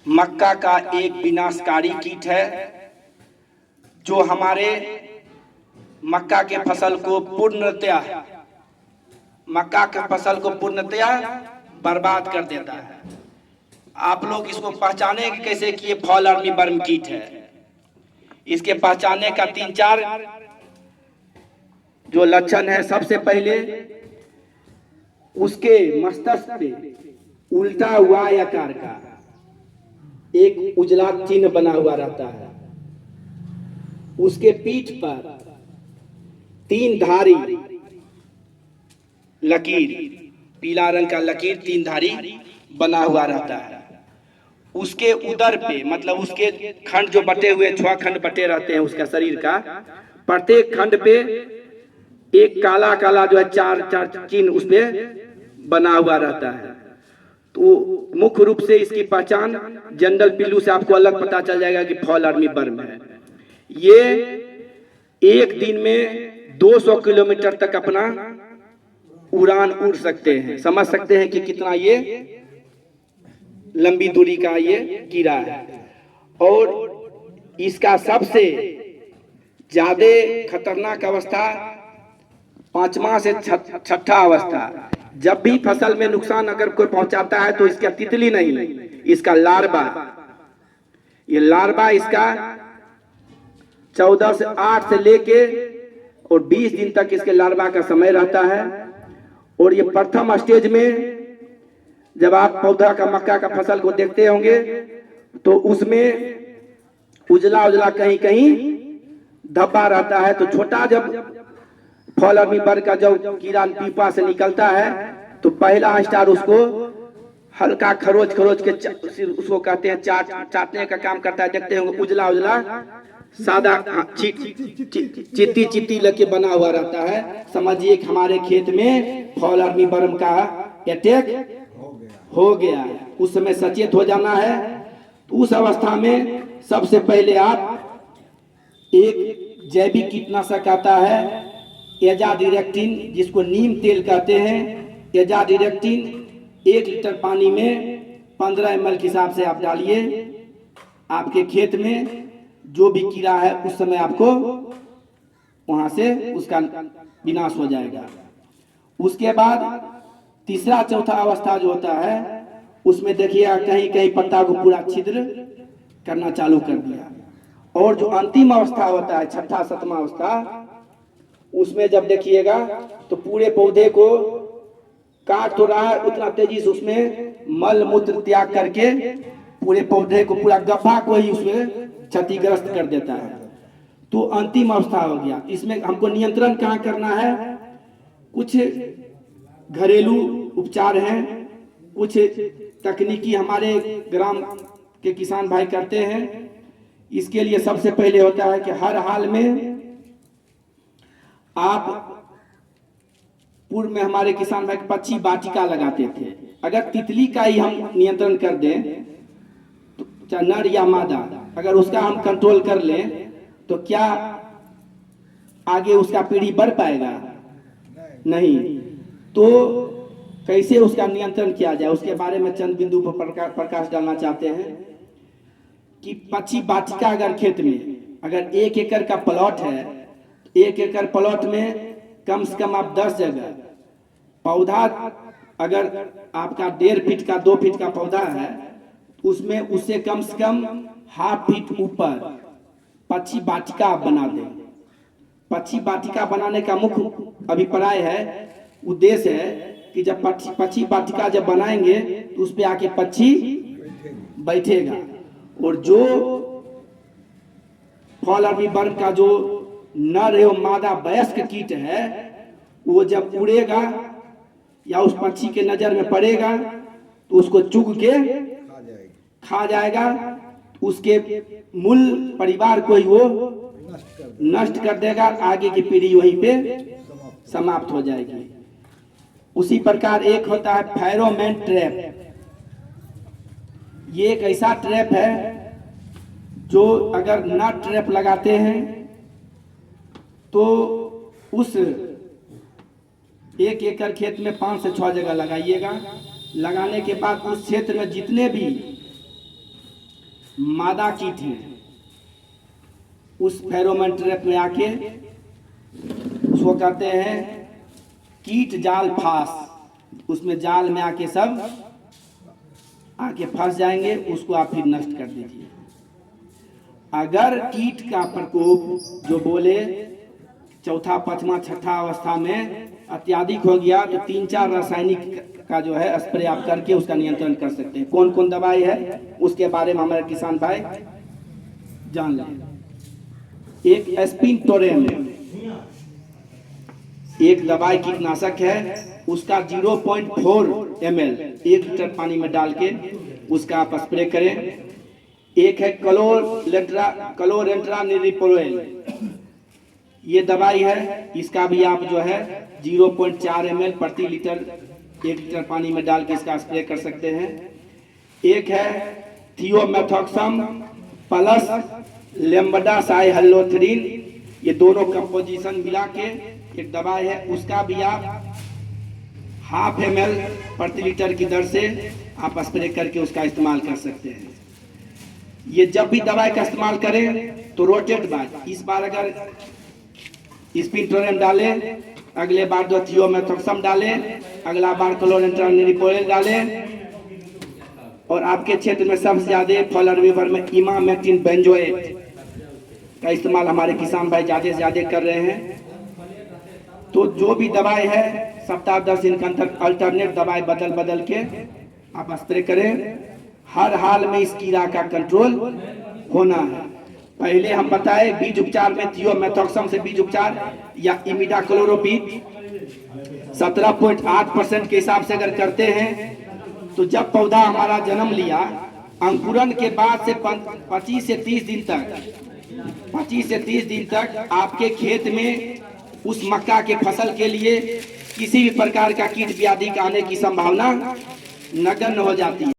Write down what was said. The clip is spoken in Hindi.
मक्का का एक विनाशकारी कीट है जो हमारे मक्का के फसल को पूर्णतया बर्बाद कर देता है। आप लोग इसको पहचाने कैसे कि ये फॉल आर्मी वर्म कीट है? इसके पहचानने का 3-4 जो लक्षण है। सबसे पहले उसके मस्तक पे उल्टा हुआ आकार का एक उजला चिन्ह बना हुआ रहता है। उसके पीठ पर 3 धारी लकीर, पीला रंग का लकीर 3 धारी बना हुआ रहता है। उसके उदर पे मतलब उसके खंड जो बटे हुए 6 खंड बटे रहते हैं उसका शरीर का, प्रत्येक खंड पे एक काला काला जो है 4 चिन्ह उस पे बना हुआ रहता है। तो मुख्य रूप से इसकी पहचान जनरल पिल्लू से आपको अलग पता चल जाएगा कि फॉल आर्मी वर्म है। ये एक दिन में 200 किलोमीटर तक अपना उड़ान उड़ सकते हैं। समझ सकते हैं कि कितना ये लंबी दूरी का ये कीड़ा है। और इसका सबसे ज्यादा खतरनाक अवस्था 5वां से 6ठा अवस्था। जब भी फसल में नुकसान अगर कोई पहुंचाता है तो इसका तितली नहीं, इसका लार्वा, ये लार्वा इसका 14 से 8 से लेके और 20 दिन तक इसके लार्वा का समय रहता है। और ये प्रथम स्टेज में जब आप पौधा का मक्का का फसल को देखते होंगे तो उसमें उजला उजला कहीं कहीं धब्बा रहता है। तो छोटा जब फॉल आर्मी वर्म का जब कीड़ा पीपा से निकलता है तो पहला स्टार उसको हल्का खरोच के उसको कहते हैं चाटने का काम करता है। देखते होंगे उजला उजला सादा चित्ती लगे बना हुआ रहता है। समझिए कि हमारे खेत में फॉल आर्मी वर्म का अटैक हो गया है। उस समय सचेत हो जाना है। तो उस अवस्था में सबसे पहले आप एक जैविक कीटनाशक आता है एजाडिरेक्टिन, जिसको नीम तेल कहते हैं। एजाडिरेक्टिन 1 लीटर पानी में 15 ml के हिसाब से आप डालिए आपके खेत में। जो भी कीड़ा है उस समय आपको वहां से उसका विनाश हो जाएगा। उसके बाद तीसरा चौथा अवस्था जो होता है उसमें देखिए कहीं कहीं पत्ता को पूरा छिद्र करना चालू कर दिया। और जो अंतिम अवस्था होता है 6ठा 7वां अवस्था, उसमें जब देखिएगा तो पूरे पौधे को काट तो रहा है, उतना तेजी से उसमें मल मूत्र त्याग करके पूरे पौधे को पूरा गफा को ही उसमें क्षतिग्रस्त कर देता है। तो अंतिम अवस्था हो गया। इसमें हमको नियंत्रण कहाँ करना है? कुछ घरेलू उपचार हैं, कुछ तकनीकी हमारे ग्राम के किसान भाई करते हैं। इसके लिए सबसे पहले होता है कि हर हाल में आप पूर्व में हमारे किसान भाई पक्षी वाटिका लगाते थे। अगर तितली का ही हम नियंत्रण कर दें तो चाहे नर या मादा, अगर उसका हम कंट्रोल कर लें तो क्या आगे उसका पीढ़ी बढ़ पाएगा? नहीं। तो कैसे उसका नियंत्रण किया जाए उसके बारे में चंद बिंदु पर प्रकाश डालना चाहते हैं कि पक्षी वाटिका अगर खेत में अगर 1 एकड़ का प्लॉट है, 1 एकड़ प्लॉट में कम से कम आप 10 जगह पौधा, अगर आपका 1.5 फीट का 2 फीट का पौधा है उसमें उससे कम से कम ½ फीट ऊपर पक्षी वाटिका बना दें। पक्षी वाटिका बनाने का मुख्य अभिप्राय है, उद्देश्य है कि जब पक्षी वाटिका जब बनाएंगे तो उस पे आके पक्षी बैठेगा। और जो फॉल आर्मी वर्म का जो नर एवं मादा वयस्क कीट है वो जब उड़ेगा या उस पक्षी के नजर में पड़ेगा तो उसको चुग के खा जाएगा। उसके मूल परिवार को ही वो नष्ट कर देगा। आगे की पीढ़ी वहीं पे समाप्त हो जाएगी। उसी प्रकार एक होता है फेरोमोन ट्रैप। ये एक ऐसा ट्रैप है जो अगर ना ट्रैप लगाते हैं तो उस 1 एकड़ खेत में 5 से 6 जगह लगाइएगा। लगाने के बाद उस क्षेत्र में जितने भी मादा कीट है, उस फेरोमोन ट्रैप में आके उसको कहते हैं कीट जाल फास। उसमें जाल में आके सब आके फंस जाएंगे, उसको आप फिर नष्ट कर दीजिए। अगर कीट का प्रकोप जो बोले चौथा पांचवा छठा अवस्था में अत्याधिक हो गया तो 3-4 रासायनिक का जो है स्प्रे आप करके उसका नियंत्रण कर सकते हैं। कौन कौन दवाई है उसके बारे में हमारे किसान भाई जान लें। एक एस्पिनटोरेम एक दवाई कीटनाशक है, उसका 0.4 ml 1 लीटर पानी में डाल के उसका आप स्प्रे करें। एक है क्लोरेंट्रानिलिप्रोल, ये दवाई है, इसका भी आप जो है 0.4 ml प्रति लीटर 1 लीटर पानी में डाल के इसका स्प्रे कर सकते हैं। एक है थियोमेथोक्सम प्लस लेम्बडासाइहलोथ्रीन, ये दोनों कंपोजिशन मिला के एक दवाई है, उसका भी आप 0.5 ml प्रति लीटर की दर से आप स्प्रे करके उसका इस्तेमाल कर सकते हैं। ये जब भी दवाई का इस्तेमाल करें तो रोटेट बाय, इस बार अगर एस्पिनटोरेम डालें, अगले बार जो थियोमेथोक्सम डालें, अगला बार क्लोरेंट्रानिलिप्रोल डालें, और आपके क्षेत्र में सबसे ज्यादा फॉलर वीवर में इमामेक्टिन बेंजोएट का इस्तेमाल हमारे किसान भाई ज्यादा से ज्यादा कर रहे हैं। तो जो भी दवाई है सप्ताह 10 दिन के अंतर अल्टरनेट दवाई बदल बदल के आप स्प्रे करें। हर हाल में इस कीड़ा का कंट्रोल होना है। पहले हम बताए बीज उपचार में थियोमेथोक्सम से बीज उपचार या इमिडाक्लोरोपिड 17.8% के हिसाब से अगर करते हैं तो जब पौधा हमारा जन्म लिया अंकुरन के बाद से 25 से 30 दिन तक आपके खेत में उस मक्का के फसल के लिए किसी भी प्रकार का कीट व्याधि का आने की संभावना नगण्य हो जाती है।